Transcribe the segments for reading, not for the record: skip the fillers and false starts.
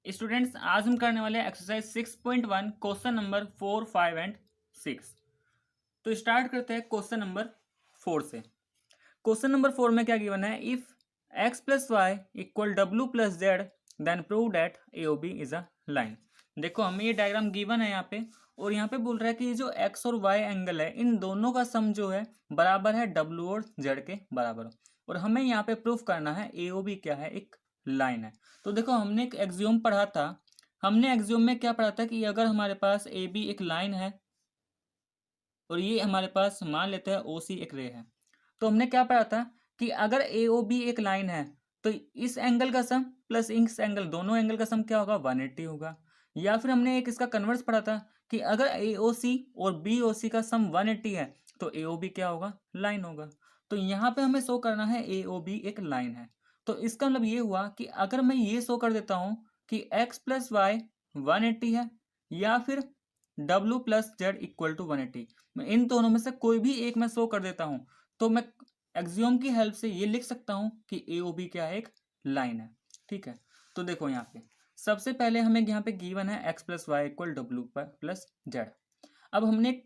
Students, आज हम करने वाले हैं एक्सरसाइज 6.1 क्वेश्चन नंबर 4, 5 एंड 6। तो स्टार्ट करते हैं क्वेश्चन नंबर 4 से। क्वेश्चन नंबर 4 में क्या गिवन है, if x plus y equal डब्ल्यू plus z then prove that A O B is a line. देखो हमें ये डायग्राम गिवन है यहाँ पे, और यहाँ पे बोल रहा है कि ये जो x और y एंगल है इन दोनों का सम जो है बराबर है w और z के बराबर, और हमें यहाँ पे प्रूफ करना है ए ओ बी क्या है, एक लाइन है। तो देखो हमने एक एक्सियोम पढ़ा था, हमने एक्सियोम में क्या पढ़ा था कि अगर हमारे पास ए बी एक लाइन है और ये हमारे पास मान लेते हैं ओ सी एक रे है, तो हमने क्या पढ़ा था कि अगर ए ओ बी एक लाइन है तो इस एंगल का सम प्लस इस एंगल, दोनों एंगल का सम क्या होगा, 180 होगा। या फिर हमने एक इसका कन्वर्स पढ़ा था कि अगर ए ओ सी और बी ओ सी का सम 180 है तो ए ओ बी क्या होगा, लाइन होगा। तो यहाँ पे हमें शो करना है ए ओ बी एक लाइन है। तो इसका मतलब ये हुआ कि अगर मैं ये शो कर देता हूँ कि x प्लस वाई 180 है या फिर w plus z equal to 180, मैं इन दोनों में से कोई भी एक मैं शो कर देता हूँ तो मैं एक्सियोम की हेल्प से ये लिख सकता हूँ कि ए ओ बी क्या है, एक लाइन है। ठीक है, तो देखो यहाँ पे सबसे पहले हमें यहाँ पे गिवन है x प्लस वाई इक्वल डब्ल्यू प्लस जेड। अब हमने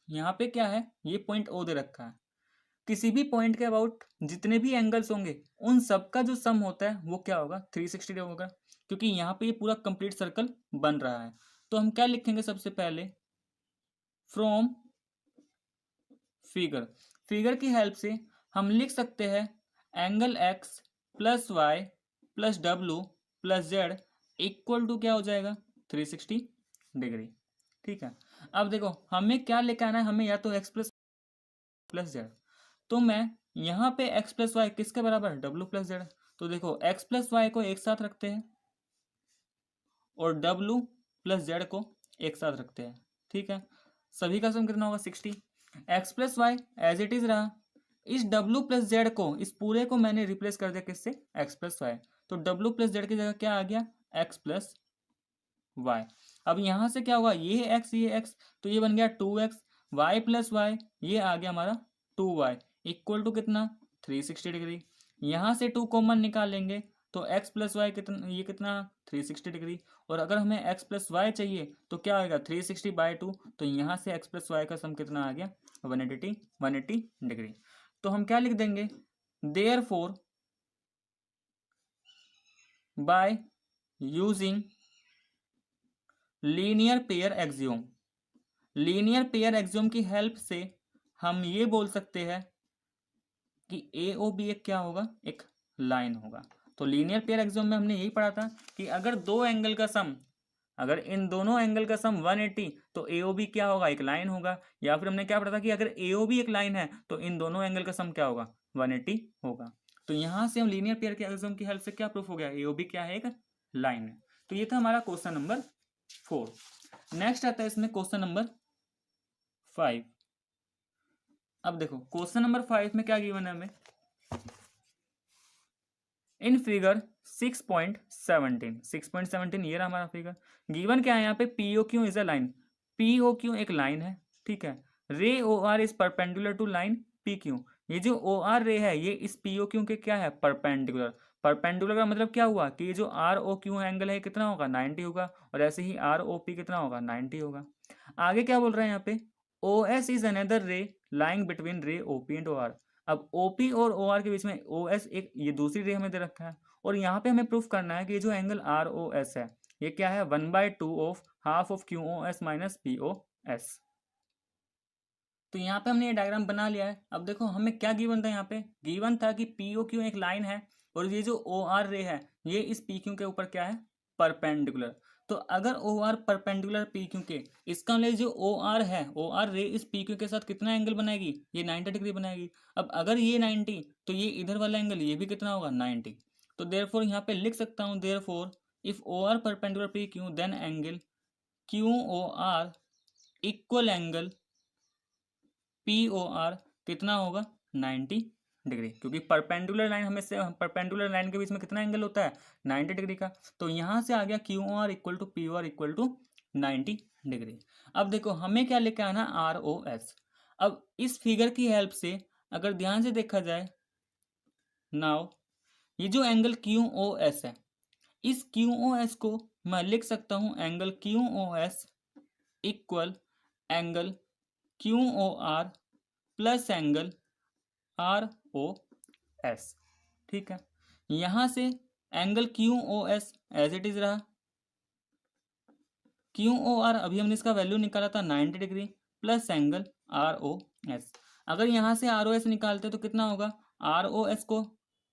यहाँ पे क्या है, ये पॉइंट ओ दे रखा है। किसी भी पॉइंट के अबाउट जितने भी एंगल्स होंगे उन सब का जो सम होता है वो क्या होगा, 360 होगा, क्योंकि यहाँ पे ये पूरा कंप्लीट सर्कल बन रहा है। तो हम क्या लिखेंगे, सबसे पहले फ्रॉम फिगर, फिगर की हेल्प से हम लिख सकते हैं angle x plus y plus डब्ल्यू प्लस जेड इक्वल टू क्या हो जाएगा, 360 डिग्री। ठीक है, अब देखो हमें क्या लेके आना है, हमें या तो x प्लस जेड, तो मैं यहाँ पे x प्लस वाई किसके बराबर, w प्लस जेड। तो देखो x प्लस वाई को एक साथ रखते हैं और w प्लस जेड को एक साथ रखते हैं। ठीक है, सभी का सम कितना होगा, 60। x plus y as it is रहा, इस w प्लस जेड को, इस पूरे को मैंने रिप्लेस कर दिया किससे, x प्लस वाई। तो w प्लस जेड की जगह क्या आ गया, x प्लस वाई। अब यहाँ से क्या होगा, ये x ये x, तो ये बन गया 2x, y प्लस वाई ये आ गया हमारा 2y इक्वल टू कितना, 360 डिग्री। यहाँ से 2 कॉमन निकालेंगे तो x प्लस वाई कितना, ये कितना 360 डिग्री। और अगर हमें x प्लस वाई चाहिए तो क्या आएगा, 360/2, तो यहाँ से x प्लस वाई का सम कितना आ गया, 180 डिग्री। तो हम क्या लिख देंगे, therefore by using linear pair axiom, linear pair axiom की हेल्प से हम ये बोल सकते हैं कि ए ओ बी एक क्या होगा, एक लाइन होगा। तो लीनियर पेयर एक्सियोम में हमने यही पढ़ा था कि अगर दो एंगल का सम, अगर इन दोनों एंगल का सम 180 तो ए ओ बी क्या होगा, एक लाइन होगा। या फिर हमने क्या पढ़ा था कि अगर ए ओ बी एक लाइन है तो इन दोनों एंगल का सम क्या होगा, 180 होगा। तो यहाँ से हम लीनियर पेयर के एक्सियोम की हेल्प से क्या प्रूफ हो गया, ए ओ बी क्या है, एक लाइन है। तो ये था हमारा क्वेश्चन नंबर 4। नेक्स्ट आता है इसमें क्वेश्चन नंबर 5। अब देखो क्वेश्चन नंबर 5 में क्या गिवन है हमें, इन फिगर 6.17 ये रहा हमारा फिगर। गिवन क्या है यहाँ पे, P O Q is a line, P O Q एक लाइन है। ठीक है, ray O R is perpendicular to line P Q, ये जो ओ आर रे है ये इस पी ओ क्यू के क्या है, परपेंडिकुलर। परपेंडिकुलर का मतलब क्या हुआ कि ये जो आर ओ क्यू एंगल है कितना होगा, 90 होगा, और ऐसे ही आर ओ पी कितना होगा, 90 होगा। आगे क्या बोल रहे हैं यहाँ पे, O S is another ray lying between ray O P and O R. अब OP और OR के बीच में OS एक ये दूसरी रे हमें दे रखा है, और यहाँ पे हमें प्रूफ करना है कि ये जो एंगल ROS है ये क्या है, 1/2 of half of QOS minus POS। तो यहाँ पे हमने ये डायग्राम बना लिया है। अब देखो हमें क्या गिवन था, यहाँ पे गिवन था कि POQ एक लाइन है और ये जो OR रे है ये इस PQ के ऊपर क्या है, परपेंडिकुलर। तो अगर OR परपेंडिकुलर PQ के, इसका मतलब जो OR है, OR रे इस PQ के साथ कितना एंगल बनाएगी, ये 90 डिग्री बनाएगी। अब अगर ये 90 तो ये इधर वाला एंगल ये भी कितना होगा, 90। तो देयरफॉर यहाँ पे लिख सकता हूँ, therefore if OR perpendicular PQ then angle QOR equal angle POR कितना होगा, 90 डिग्री, क्योंकि परपेंडिकुलर लाइन हमें से, परपेंडिकुलर लाइन के बीच में कितना एंगल होता है, 90 डिग्री का। तो यहाँ से आ गया QOR equal to POR equal to 90 degree. अब देखो हमें क्या लेके आना, ROS। अब इस फिगर की हेल्प से अगर ध्यान से देखा जाए, नाउ ये जो एंगल QOS है इस क्यू ओ एस को मैं लिख सकता हूँ angle Q O S equal angle Q O R plus angle R O S. ठीक है, यहां से angle Q O S as it is रहा, क्यू ओ आर अभी हमने इसका वैल्यू निकाला था 90 degree plus angle R O S. अगर यहाँ से आर ओ एस निकालते तो कितना होगा, आर ओ एस को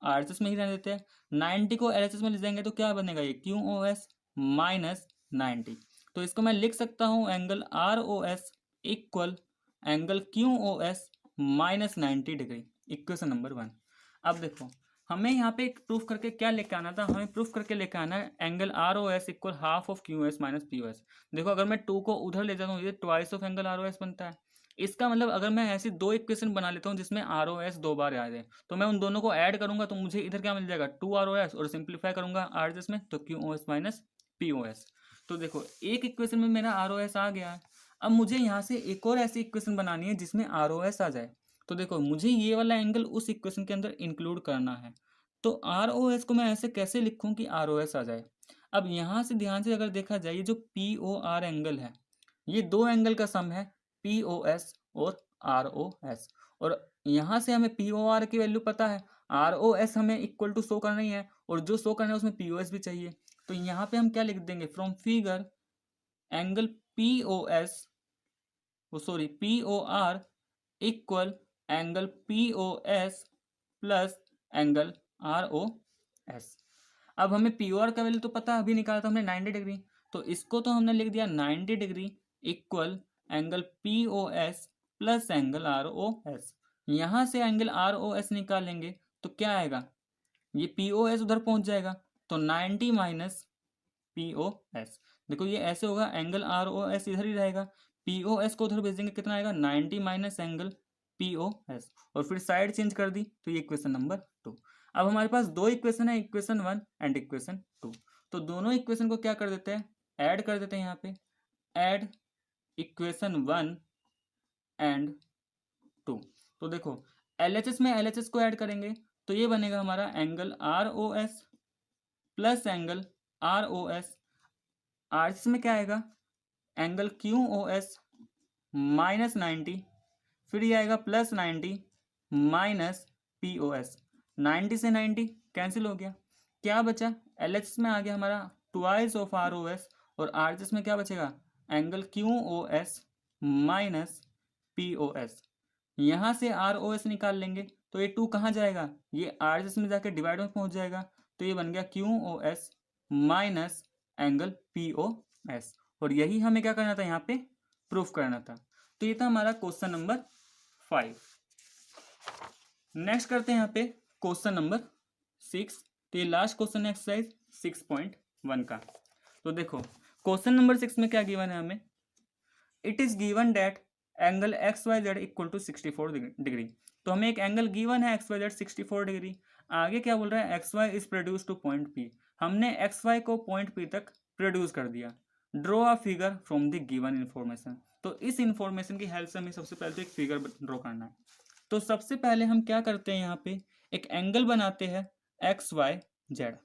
आर एस एस में ही रहने देते हैं, 90 को एल एस एस में ले जाएंगे तो क्या बनेगा, ये क्यू ओ एस माइनस 90। तो इसको मैं लिख सकता हूँ angle R O S equal angle Q O S minus 90 degree, equation number 1। अब देखो हमें यहाँ पे एक प्रूफ करके क्या लेके आना था, हमें प्रूफ करके लेके आना है angle R O S equal half of Q S minus P O S. देखो अगर मैं 2 को उधर ले जाता हूँ ये twice of angle R O S बनता है। इसका मतलब अगर मैं ऐसी दो इक्वेशन बना लेता हूँ जिसमें आर ओ एस 2 बार आ जाए, तो मैं उन दोनों को ऐड करूंगा तो मुझे इधर क्या मिल जाएगा, 2 आर ओ एस, और सिंप्लीफाई करूंगा आर एस में तो Q O S minus P O S. तो देखो एक इक्वेशन में मेरा आर ओ एस आ गया है। अब मुझे यहाँ से एक और ऐसी इक्वेशन बनानी है जिसमें आर ओ एस आ जाए। तो देखो मुझे ये वाला एंगल उस इक्वेशन के अंदर इंक्लूड करना है। तो आर ओ एस को मैं ऐसे कैसे लिखूं कि आर ओ एस आ जाए। अब यहाँ से ध्यान से अगर देखा जाए, ये जो पी ओ आर एंगल है ये दो एंगल का सम है, पी ओ एस और आर ओ एस। और यहाँ से हमें पी ओ आर की वैल्यू पता है, आर ओ एस हमें इक्वल टू शो करना ही है, और जो शो करना है उसमें पी ओ एस भी चाहिए। तो यहाँ पे हम क्या लिख देंगे, from figure angle P O S, sorry P O R equal angle P O S plus angle R O S. अब हमें पी ओ आर का वैल्यू तो पता है, अभी निकाला था हमने 90 डिग्री, तो इसको तो हमने लिख दिया 90 degree equal angle P O S plus angle R O S. यहाँ से एंगल आर ओ एस निकालेंगे तो क्या आएगा, ये पी ओ एस उधर पहुंच जाएगा तो 90 माइनस पी ओ एस। देखो ये ऐसे होगा, एंगल आर ओ एस इधर ही रहेगा, पी ओ एस को उधर भेजेंगे कितना आएगा, 90 minus angle P O S, और फिर साइड चेंज कर दी तो ये इक्वेशन नंबर 2। अब हमारे पास दो इक्वेशन है, इक्वेशन 1 एंड इक्वेशन 2। तो दोनों इक्वेशन को क्या कर देते हैं, ऐड कर देते हैं। यहाँ पे ऐड इक्वेशन 1 एंड 2। तो देखो LHS में LHS को ऐड करेंगे तो ये बनेगा हमारा angle R O S plus angle R O S. R में क्या आएगा, angle Q O S minus 90, फिर ये आएगा plus 90 minus P O S. 90 से 90 कैंसिल हो गया, क्या बचा, एल एच में आ गया हमारा twice of R O S, और आर एच में क्या बचेगा, angle Q O S minus P O S. यहाँ से आर ओ एस निकाल लेंगे तो ये 2 कहाँ जाएगा, ये आर एच में जाके डिवाइड में पहुंच जाएगा, तो ये बन गया Q O S minus angle P O S. और यही हमें क्या करना था, यहाँ पे प्रूफ करना था। तो ये था हमारा क्वेश्चन नंबर 5। नेक्स्ट करते हैं यहाँ पे क्वेश्चन नंबर 6। तो ये लास्ट क्वेश्चन है एक्सरसाइज 6.1 का। तो देखो क्वेश्चन नंबर 6 में क्या गिवन है हमें, it is given that angle X Y Z equal to 64 degree. तो हमें एक एंगल गिवन है एक्स वाई जेड 64 डिग्री। आगे क्या बोल रहा है, X Y is produce to point P. हमने एक्स वाई को पॉइंट पी तक प्रोड्यूस कर दिया। Draw a figure from the given information. तो इस इन्फॉर्मेशन की हेल्प से हमें सबसे पहले तो एक फिगर ड्रॉ करना है। तो सबसे पहले हम क्या करते हैं, यहाँ पे एक एंगल बनाते हैं एक्स वाई जेड।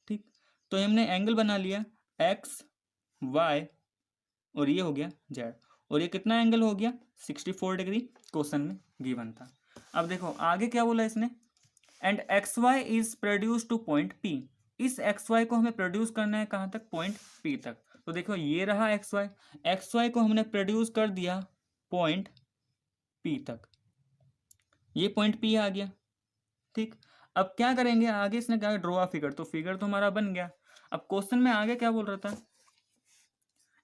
ठीक, तो हमने एंगल बना लिया एक्स वाई और ये हो गया जेड, और ये कितना एंगल हो गया 64 डिग्री, क्वेश्चन में गिवन था। अब देखो आगे क्या बोला इसने, and X Y is produce to point P. इस एक्स वाई को हमें प्रोड्यूस करना है कहाँ तक, पॉइंट पी तक। तो देखो ये रहा एक्स वाई, एक्स वाई को हमने प्रोड्यूस कर दिया पॉइंट पी तक, ये पॉइंट पी आ गया। ठीक, अब क्या करेंगे आगे, इसने कहा ड्रॉ फिगर, तो फिगर तो हमारा बन गया। अब क्वेश्चन में आगे क्या बोल रहा था,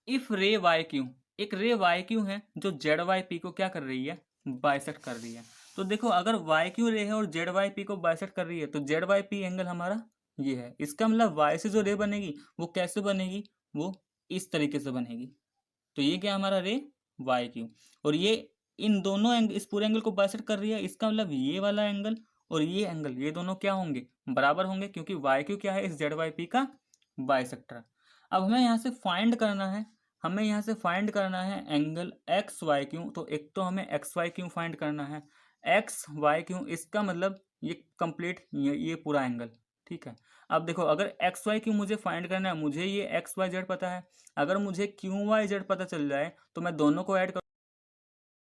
इफ रे वाई क्यू, एक रे वाई क्यू है जो जेड वाई पी को क्या कर रही है, बाइसेक्ट कर रही है। तो देखो अगर वाई क्यू रे है और जेड वाई पी को बाइसेक्ट कर रही है तो जेड वाई पी एंगल हमारा ये है। इसका मतलब वाई से जो रे बनेगी वो कैसे बनेगी, वो इस तरीके से बनेगी। तो ये क्या हमारा रे वाई क्यू, और ये इन दोनों एंगल, इस पूरे एंगल को बाइसेक्ट कर रही है। इसका मतलब ये वाला एंगल और ये एंगल, ये दोनों क्या होंगे, बराबर होंगे, क्योंकि वाई क्यू क्या है, इस जेड वाई पी का बाइसेक्टर। अब हमें यहाँ से फाइंड करना है, हमें यहाँ से फाइंड करना है एंगल एक्स वाई क्यू। तो एक तो हमें एक्स वाई क्यू फाइंड करना है, एक्स वाई क्यू, इसका मतलब ये कंप्लीट ये पूरा एंगल। ठीक है, अब देखो अगर एक्स वाई क्यू मुझे फाइंड करना है, मुझे ये एक्स वाई जेड पता है, अगर मुझे क्यू वाई जेड पता चल जाए तो मैं दोनों को ऐड कर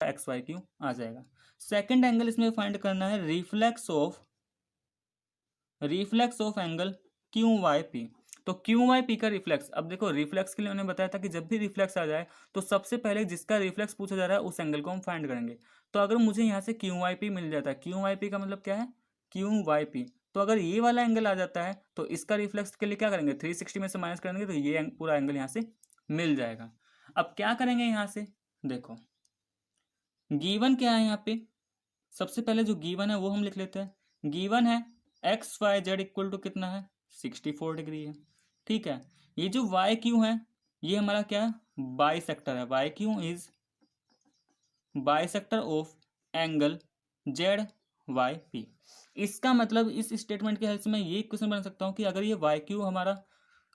एक्स वाई क्यू आ जाएगा। सेकंड एंगल इसमें फाइंड करना है reflex of angle Q Y P. तो क्यू वाई पी का रिफ्लेक्स, अब देखो रिफ्लेक्स के लिए मैंने बताया था कि जब भी रिफ्लेक्स आ जाए तो सबसे पहले जिसका रिफ्लेक्स पूछा जा रहा है उस एंगल को हम फाइंड करेंगे। तो अगर मुझे यहाँ से क्यू वाई पी मिल जाता है, क्यू वाई पी का मतलब क्या है, क्यू वाई पी, तो अगर ये वाला एंगल आ जाता है तो इसका रिफ्लेक्स के लिए क्या करेंगे, 360 में से माइनस करेंगे तो ये पूरा एंगल यहाँ से मिल जाएगा। अब क्या करेंगे यहाँ से, देखो गिवन क्या है यहाँ पे, सबसे पहले जो गिवन है वो हम लिख लेते हैं। गिवन है X Y Z equal to कितना है, 64 डिग्री है। ठीक है, ये जो वाई क्यू है ये हमारा क्या है, बाइसेक्टर है। Y Q is bisector of angle Z Y P. इसका मतलब इस स्टेटमेंट के हेल्प से मैं ये क्वेश्चन बना सकता हूँ कि अगर ये वाई क्यू हमारा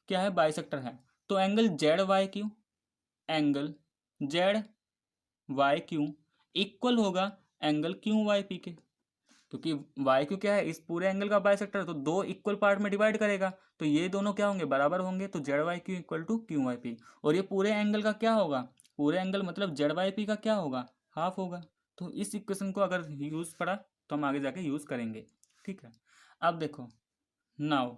क्या है, बाइसेक्टर है, तो angle Z Y Q, angle Z Y Q equal होगा एंगल क्यू वाई पी के, क्योंकि वाई क्यू क्या है, इस पूरे एंगल का बाइसेक्टर है, तो दो इक्वल पार्ट में डिवाइड करेगा तो ये दोनों क्या होंगे, बराबर होंगे, तो Z Y Q equal to Q Y P. और ये पूरे एंगल का क्या होगा, पूरे एंगल मतलब जेड वाई पी का क्या होगा, हाफ होगा। तो इस इक्वेशन को अगर यूज पड़ा तो हम आगे जाके यूज करेंगे। ठीक है, अब देखो नाउ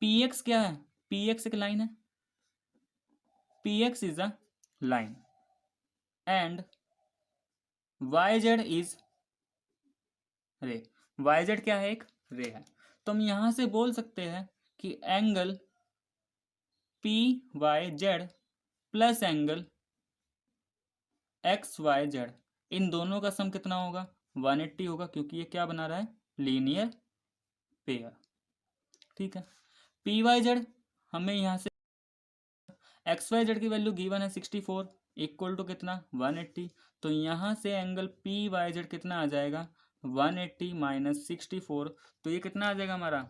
पी एक्स क्या है, पी एक्स एक लाइन है, P X is a line and Y Z is ray, Y Z क्या है, एक रे है। तो हम यहां से बोल सकते हैं कि angle P Y Z plus angle X Y Z, इन दोनों का सम कितना होगा, 180 होगा, क्योंकि ये क्या बना रहा है, लीनियर पेयर। ठीक है, पी वाई जेड हमें यहाँ से एक्स वाई जेड की वैल्यू गिवन है 64 इक्वल टू कितना, 180। तो यहाँ से एंगल पी वाई जेड कितना आ जाएगा, 180 माइनस 64, तो ये कितना आ जाएगा हमारा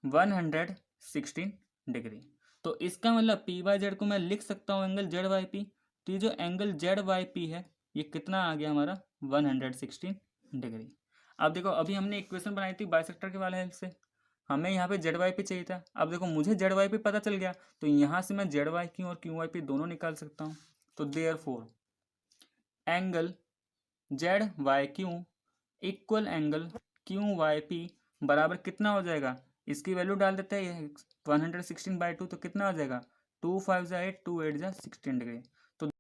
116 डिग्री। तो इसका मतलब पी वाई जेड को मैं लिख सकता हूँ एंगल जेड वाई पी। तो ये जो एंगल जेड वाई पी है ये कितना आ गया हमारा 116 डिग्री। अब देखो अभी हमने इक्वेशन बनाई थी बाइसेक्टर के वाले हेल्प से, हमें यहाँ पे जेड वाई पी चाहिए था। अब देखो मुझे जेड वाई पी पता चल गया तो यहाँ से मैं जेड वाई क्यू और क्यू वाई पी दोनों निकाल सकता हूँ। तो therefore angle Z Y Q equal angle Q Y P बराबर कितना हो जाएगा, इसकी वैल्यू डाल देते हैं 116/2, तो कितना हो जाएगा 2 5 जा 8, 2 8 जा 16 डिग्री, तो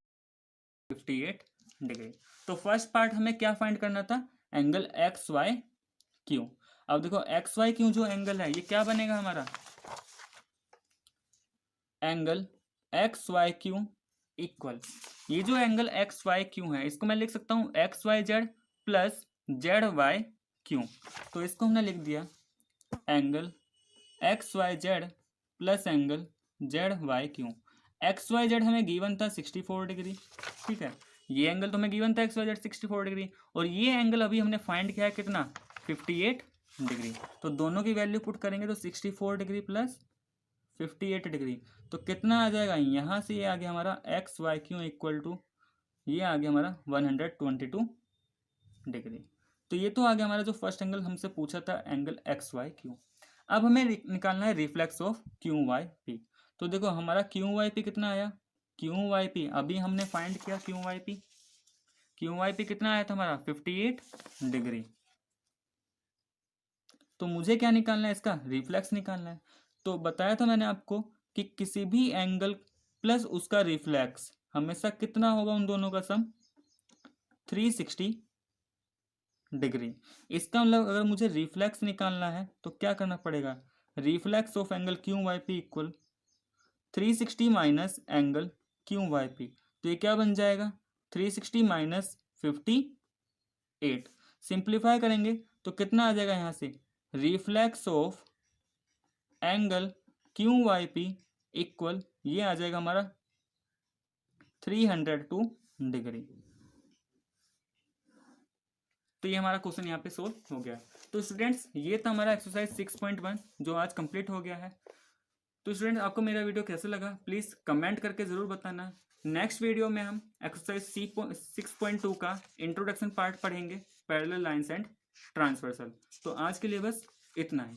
58 डिग्री। तो फर्स्ट पार्ट हमें क्या फाइंड करना था, एंगल एक्स वाई क्यू। अब देखो एक्स वाई क्यू जो एंगल है ये क्या बनेगा हमारा, angle X Y Q equal, ये जो एंगल एक्स वाई क्यू है इसको मैं लिख सकता हूँ X Y Z plus Z Y Q. तो इसको हमने लिख दिया angle X Y Z plus angle Z Y Q. X Y Z हमें गिवन था 64 डिग्री। ठीक है, ये एंगल तो हमें गिवन था एक्स वाई जेड 64 डिग्री, और ये एंगल अभी हमने फाइंड किया है कितना 58 डिग्री। तो दोनों की वैल्यू पुट करेंगे तो 64 डिग्री प्लस 58 डिग्री, तो कितना आ जाएगा, यहाँ से ये आ गया हमारा X Y Q equal to, ये आ गया हमारा 122 डिग्री। तो ये तो आ गया हमारा जो फर्स्ट एंगल हमसे पूछा था एंगल एक्स वाई क्यू। अब हमें निकालना है reflex of Q Y P. तो देखो हमारा क्यू वाई पी कितना आया, क्यू वाई पी अभी हमने फाइंड किया, क्यू वाई पी कितना आया था हमारा 58 डिग्री। तो मुझे क्या निकालना है, इसका रिफ्लेक्स निकालना है। तो बताया था मैंने आपको कि किसी भी एंगल प्लस उसका रिफ्लेक्स हमेशा कितना होगा, उन दोनों का सम 360 डिग्री। इसका मतलब अगर मुझे रिफ्लेक्स निकालना है तो क्या करना पड़ेगा, reflex of angle Q Y P equal 360 minus angle Q Y P. तो ये क्या बन जाएगा 360 माइनस 58, सिंप्लीफाई करेंगे तो कितना आ जाएगा यहाँ से, reflex of angle Q Y P equal, ये आ जाएगा हमारा 302 डिग्री। तो ये हमारा क्वेश्चन यहाँ पे सोल्व हो गया। तो स्टूडेंट्स ये था हमारा एक्सरसाइज 6.1 जो आज कंप्लीट हो गया है। तो स्टूडेंट्स आपको मेरा वीडियो कैसा लगा प्लीज़ कमेंट करके ज़रूर बताना। नेक्स्ट वीडियो में हम एक्सरसाइज 6.2 का इंट्रोडक्शन पार्ट पढ़ेंगे, पैरेलल लाइंस एंड ट्रांसवर्सल। तो आज के लिए बस इतना ही।